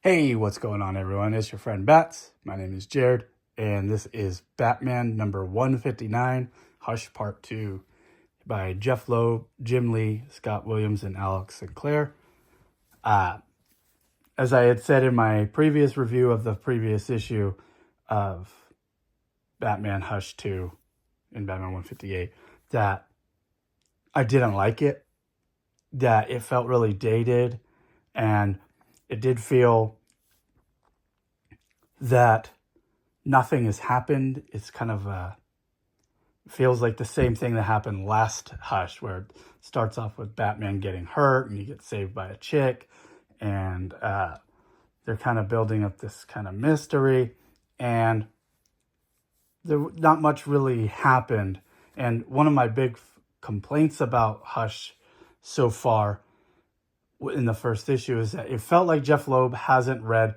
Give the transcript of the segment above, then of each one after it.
Hey, what's going on, everyone? It's your friend Bats. My name is Jared, and this is Batman number 159, Hush Part 2, by Jeph Loeb, Jim Lee, Scott Williams, and Alex Sinclair. As I had said in my previous review of the previous issue of Batman Hush 2 in Batman 158, that I didn't like it, that it felt really dated, and it did feel that nothing has happened. It's kind of feels like the same thing that happened last Hush, where it starts off with Batman getting hurt and he gets saved by a chick, and they're kind of building up this kind of mystery, and not much really happened. And one of my big complaints about Hush so far in the first issue is that it felt like Jeph Loeb hasn't read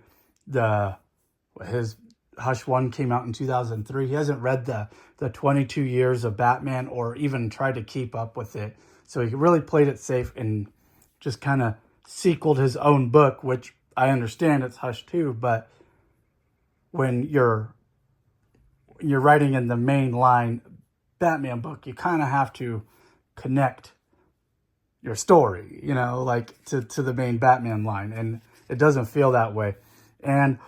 his Hush 1 came out in 2003. He hasn't read the 22 years of Batman or even tried to keep up with it. So he really played it safe and just kind of sequeled his own book, which I understand it's Hush 2, but when you're writing in the mainline Batman book, you kind of have to connect your story, like to the main Batman line, and it doesn't feel that way. And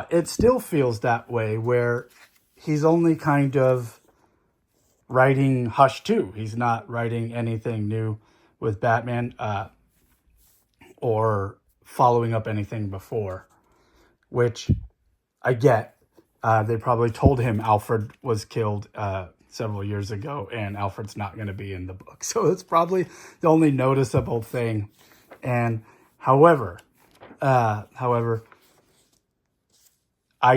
it still feels that way, where he's only kind of writing Hush 2. He's not writing anything new with Batman or following up anything before, which I get. They probably told him Alfred was killed several years ago, and Alfred's not going to be in the book. So it's probably the only noticeable thing. And however, I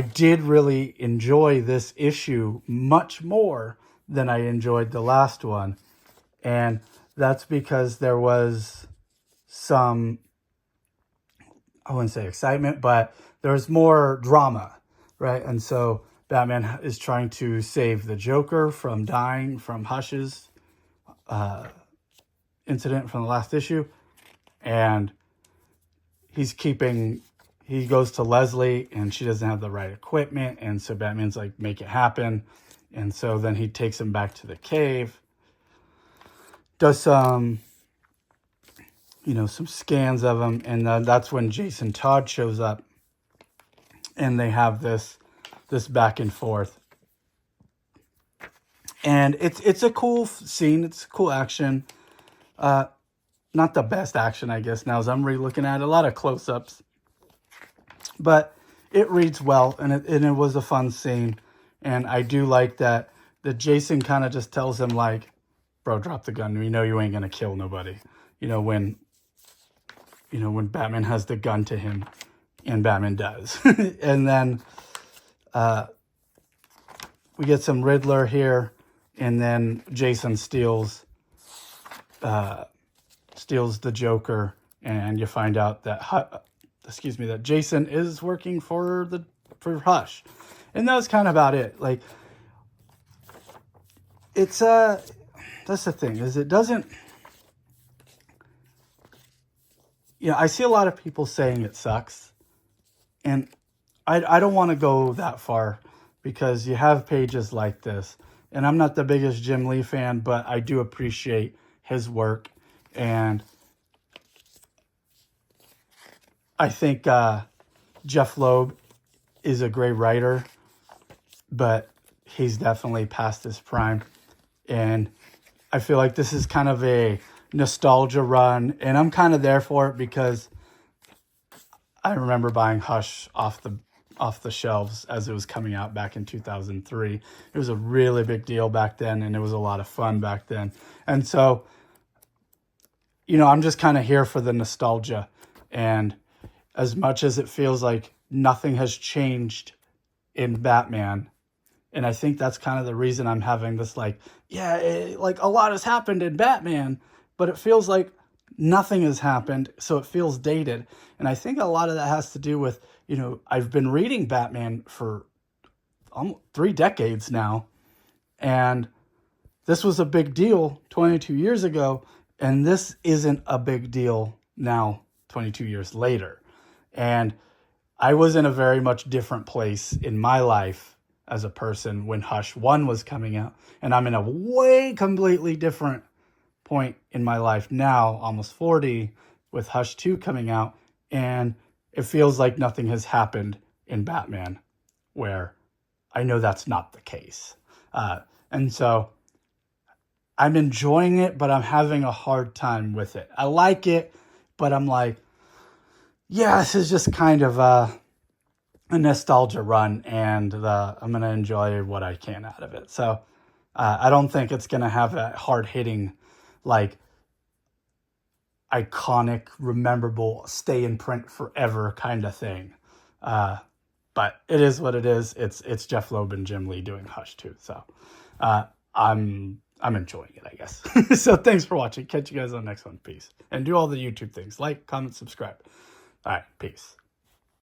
did really enjoy this issue much more than I enjoyed the last one. And that's because there was some, I wouldn't say excitement, but there was more drama, right? And so Batman is trying to save the Joker from dying from Hush's incident from the last issue. And he goes to Leslie, and she doesn't have the right equipment. And so Batman's like, make it happen. And so then he takes him back to the cave, does some scans of him. And that's when Jason Todd shows up, and they have this back and forth. And it's a cool scene. It's cool action. Not the best action, I guess, now as I'm re-looking at it. A lot of close-ups. But it reads well, and it was a fun scene. And I do like that Jason kind of just tells him, like, bro, drop the gun. We know you ain't going to kill nobody. When Batman has the gun to him, and Batman does. And then we get some Riddler here, and then Jason steals the Joker, and you find out that Jason is working for Hush. And that's kind of about it. Like, it's that's the thing, is it doesn't, I see a lot of people saying it sucks, and I don't want to go that far, because you have pages like this, and I'm not the biggest Jim Lee fan, but I do appreciate his work, and I think Jeph Loeb is a great writer, but he's definitely past his prime. And I feel like this is kind of a nostalgia run, and I'm kind of there for it, because I remember buying Hush off the shelves as it was coming out back in 2003. It was a really big deal back then, and it was a lot of fun back then. And so, I'm just kind of here for the nostalgia. And as much as it feels like nothing has changed in Batman, and I think that's kind of the reason I'm having this, like a lot has happened in Batman, but it feels like nothing has happened, so it feels dated. And I think a lot of that has to do with, I've been reading Batman for almost 3 decades now, and this was a big deal 22 years ago, and this isn't a big deal now 22 years later. And I was in a very much different place in my life as a person when Hush 1 was coming out. And I'm in a way completely different point in my life now, almost 40, with Hush 2 coming out. And it feels like nothing has happened in Batman, where I know that's not the case. And so I'm enjoying it, but I'm having a hard time with it. I like it, but I'm like, yeah, this is just kind of a nostalgia run, and I'm going to enjoy what I can out of it. So I don't think it's going to have that hard-hitting, like, iconic, rememberable, stay in print forever kind of thing. But it is what it is. It's Jeph Loeb and Jim Lee doing Hush 2. So I'm enjoying it, I guess. So thanks for watching. Catch you guys on the next one. Peace. And do all the YouTube things. Like, comment, subscribe. All right. Peace.